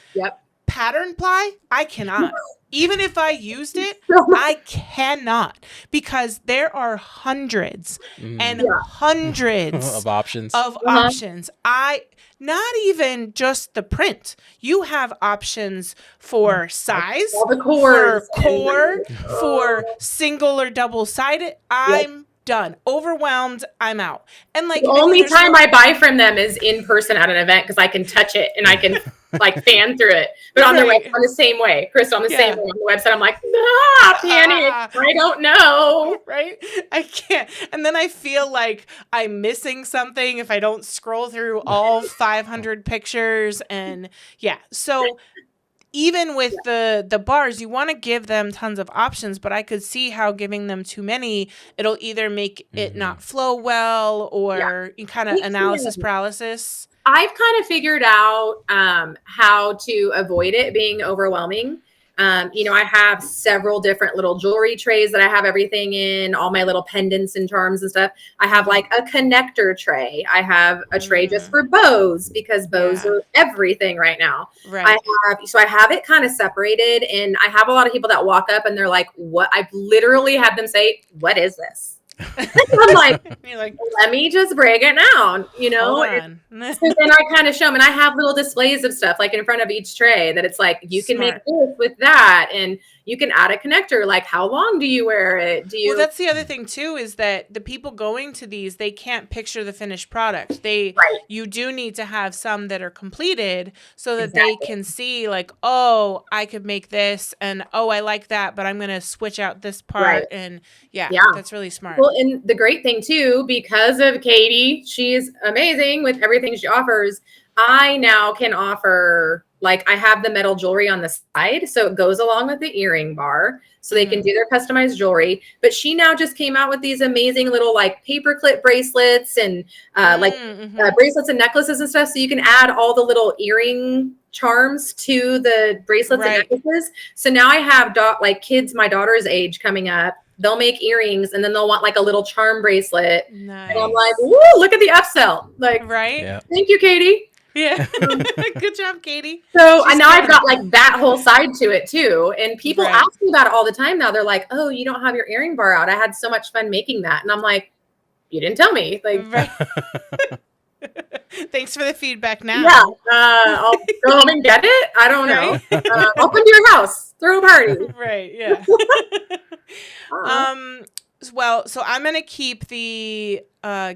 Pattern ply, I cannot. Even if I used it, I cannot, because there are hundreds and hundreds of options. Not even just the print. You have options for size, for core, for single or double sided. I'm done. Overwhelmed. I'm out. And like, the only time I buy from them is in person at an event, because I can touch it and I can like fan through it. But on the same way, Chris, on the same way on the website, I'm like, panic. I don't know. Right? I can't. And then I feel like I'm missing something if I don't scroll through all 500 pictures. And so even with the bars, you want to give them tons of options, but I could see how giving them too many, it'll either make it not flow well, or kind of analysis paralysis. I've kind of figured out how to avoid it being overwhelming. You know, I have several different little jewelry trays that I have everything in, all my little pendants and charms and stuff. I have like a connector tray. I have a tray just for bows, because bows are everything right now. Right. I have it kind of separated, and I have a lot of people that walk up and they're like, what? I've literally had them say, what is this? I'm like, let me just break it down, you know? And so then I kind of show them, and I have little displays of stuff like in front of each tray that it's like, you can make this with that, and you can add a connector. Like, how long do you wear it? Well, that's the other thing too, is that the people going to these, they can't picture the finished product. You do need to have some that are completed, so that they can see like, oh, I could make this, and oh, I like that, but I'm going to switch out this part. And that's really smart. Well, and the great thing too, because of Katie, she's amazing with everything she offers. I now can offer, like, I have the metal jewelry on the side, so it goes along with the earring bar, so they can do their customized jewelry. But she now just came out with these amazing little like paperclip bracelets and bracelets and necklaces and stuff. So you can add all the little earring charms to the bracelets and necklaces. So now I have like kids my daughter's age coming up. They'll make earrings, and then they'll want like a little charm bracelet. Nice. And I'm like, woo, look at the upsell. Like, thank you, Katie. Yeah. Good job, Katie. So now I've got like that whole side to it too. And people ask me about it all the time now. They're like, oh, you don't have your earring bar out. I had so much fun making that. And I'm like, you didn't tell me. Like, thanks for the feedback now. Yeah. I'll go home and get it. I don't know. I'll come to your house. Throw a party. Right. Yeah. Well, so I'm going to keep the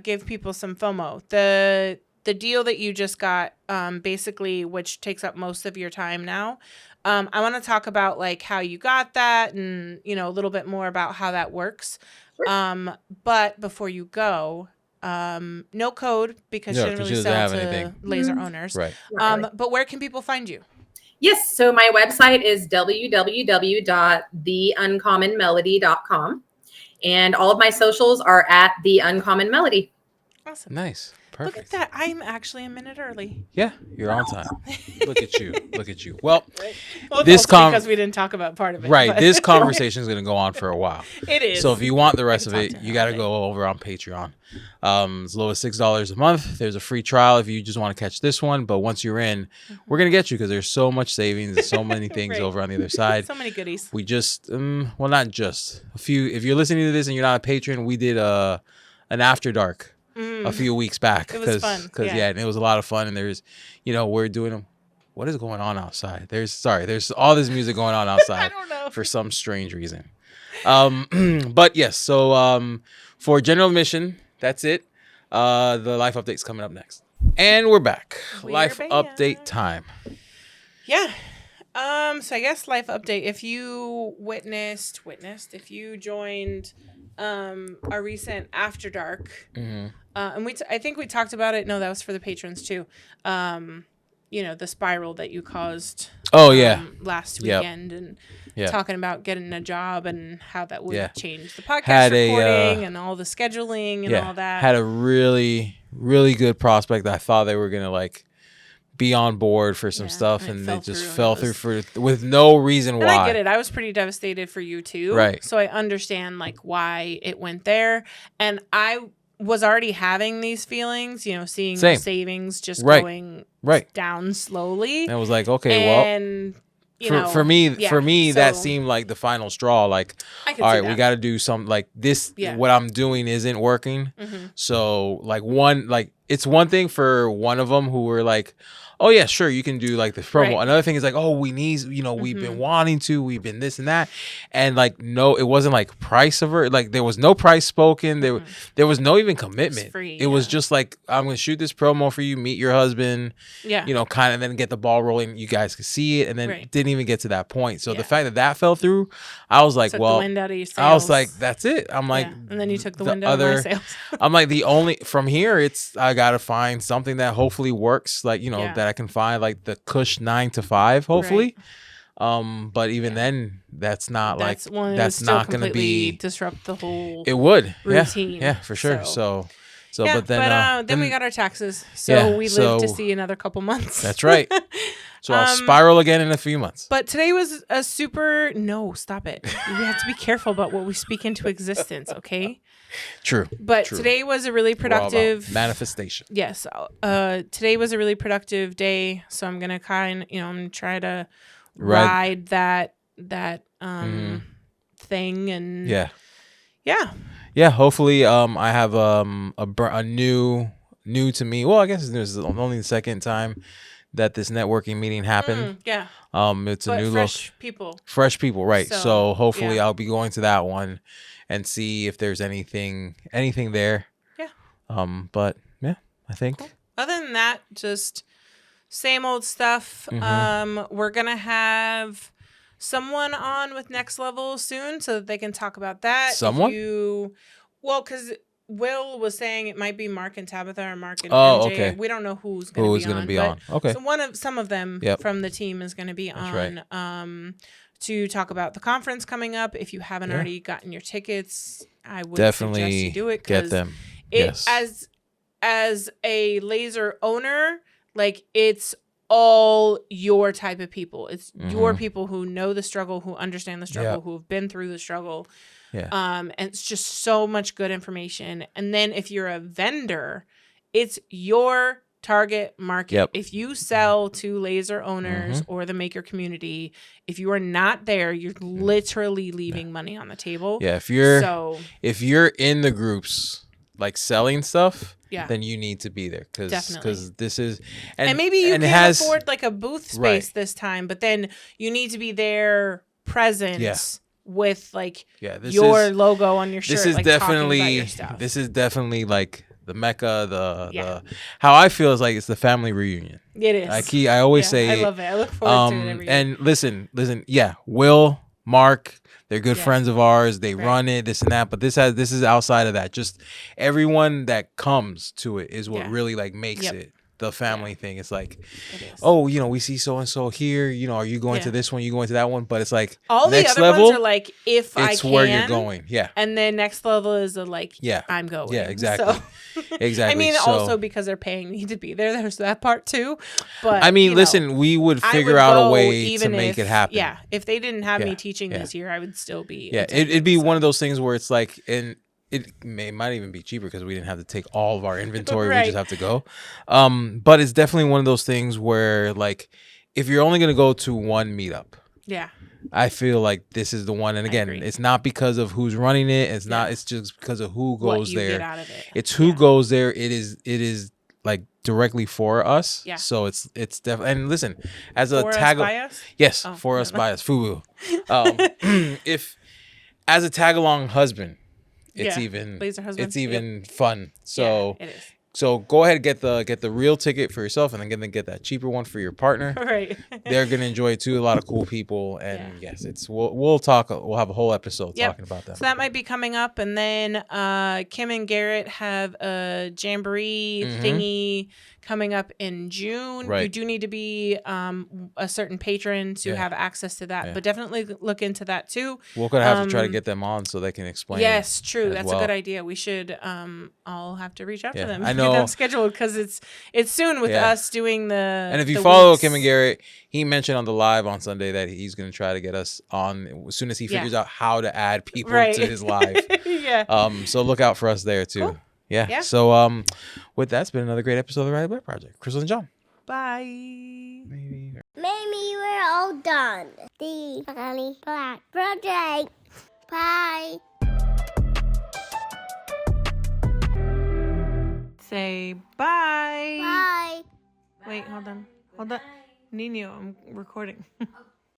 give people some FOMO. The deal that you just got, basically, which takes up most of your time now. I want to talk about like how you got that, and, you know, a little bit more about how that works. Sure. But before you go, no code, because she didn't really sell to laser owners. Right. But where can people find you? Yes. So my website is www.theuncommonmelody.com. And all of my socials are at The Uncommon Melody. Awesome. Nice. Perfect. Look at that. I'm actually a minute early. Yeah, you're on time. Look at you. Look at you. Well, this because we didn't talk about part of it. Right. This conversation is going to go on for a while. It is. So if you want the rest of it, you got to go over on Patreon. As low as $6 a month. There's a free trial if you just want to catch this one. But once you're in, we're going to get you, because there's so much savings and so many things over on the other side. So many goodies. We just, well, not just a few. If you're listening to this and you're not a patron, we did an After Dark a few weeks back. It was fun. And it was a lot of fun. And there's, you know, we're doing them. What is going on outside? There's all this music going on outside. I don't know. For some strange reason. But yes, so for general admission, that's it. The life update's coming up next. And we're back. Life update time. Yeah. So I guess life update. If you if you joined our recent After Dark, and I think we talked about it. No, that was for the patrons too. The spiral that you caused. Last weekend, and talking about getting a job and how that would change the podcast recording and all the scheduling and all that. Had a really, really good prospect. I thought they were gonna like be on board for some stuff, and they just fell through with no reason why. And I get it. I was pretty devastated for you too. Right. So I understand like why it went there, and I was already having these feelings, seeing the savings just going down slowly. And I was like, okay, and for me, that seemed like the final straw. Like, all right, we got to do something. Like this, what I'm doing isn't working. So, it's one thing for one of them who were like, oh yeah, sure, you can do like this promo. Right. Another thing is like, oh, we need, we've been wanting to, we've been this and that, and like, no, it wasn't like price of it. Like there was no price spoken. There was no even commitment. It was free, it was just like, I'm gonna shoot this promo for you, meet your husband, kind of then get the ball rolling. You guys could see it, and then it didn't even get to that point. So the fact that fell through, I was like, well, the wind out of your sails. I was like, that's it. I'm like, and then you took the wind out of my sails. I'm like, from here, I gotta find something that hopefully works. Like that I can find like the cush 9 to 5 hopefully. But even then that's not not going to be disrupt the whole routine. Yeah, for sure. So but then we got our taxes, so we live to see another couple months. That's right. So I'll spiral again in a few months. But today was a stop it. We have to be careful about what we speak into existence, okay? True. But today was a really productive manifestation. Yes. Today was a really productive day, so I'm gonna I'm gonna try to ride that thing, and yeah. Hopefully, I have a new to me. Well, I guess this is only the second time that this networking meeting happened. It's a new fresh people, right? So hopefully, I'll be going to that one and see if there's anything there. But yeah, I think. Cool. Other than that, just same old stuff. We're gonna have someone on with Next Level soon, so that they can talk about that. Someone? Because Will was saying it might be Mark and Tabitha or Mark and MJ. Okay. We don't know who's going to be on. Okay. So some of them from the team is going to be on. Right. To talk about the conference coming up. If you haven't already gotten your tickets, I would definitely suggest you do it. Get them. As a laser owner, like it's all your type of people. It's your people who know the struggle, who understand the struggle, who have been through the struggle. And it's just so much good information. And then if you're a vendor, it's your target market. If you sell to laser owners or the maker community, if you are not there, you're literally leaving money on the table. If you're in the groups like selling stuff, then you need to be there because this is and maybe you can afford like a booth space this time, but then you need to be there present with like your logo on your shirt. This is definitely like the Mecca, the how I feel is like it's the family reunion. It is. I always say I love it. I look forward to it every year. And listen, Will, Mark, they're good friends of ours. They run it, this and that. But this is outside of that. Just everyone that comes to it is what really like makes it the family thing. It's like, we see so and so here. Are you going to this one? You going to that one? But it's like all next the other level, ones are like it's where you're going. And then next level is I'm going. Exactly. So, exactly. I mean, also because they're paying me to be there. There's that part too. But I mean, listen, we would figure out a way to make it happen. Yeah. If they didn't have me teaching this year, I would still be. Yeah. It'd be one of those things where it's like it might even be cheaper because we didn't have to take all of our inventory. We just have to go. But it's definitely one of those things where like if you're only going to go to one meetup. Yeah. I feel like this is the one. And again, it's not because of who's running it. It's not. It's just because of who goes there. Get out of it. It's who goes there. It is like directly for us. Yeah. So it's definitely. And listen, as a tag by us? Yes, for us by us. FUBU. If as a tag along husband. It's even fun. So it is. So go ahead and get the real ticket for yourself, and then get that cheaper one for your partner. Right. They're gonna enjoy it too. A lot of cool people, and yes, we'll talk. We'll have a whole episode talking about that. So that might be coming up, and then Kim and Garrett have a jamboree thingy coming up in June. Right. You do need to be a certain patron to have access to that, but definitely look into that too. We're gonna have to try to get them on so they can explain. Yes, true. That's well. a good idea. We should all have to reach out to them. I know. Get them scheduled because it's soon with us doing the. And if you follow Kim and Garrett, he mentioned on the live on Sunday that he's gonna try to get us on as soon as he figures out how to add people to his live. So look out for us there too. Cool. Yeah. So with that, it's been another great episode of the Riley Black Project. Crystal and John. Bye. Maybe we're all done. The Riley Black Project. Bye. Say bye. Bye. Wait, hold on. Nino, I'm recording.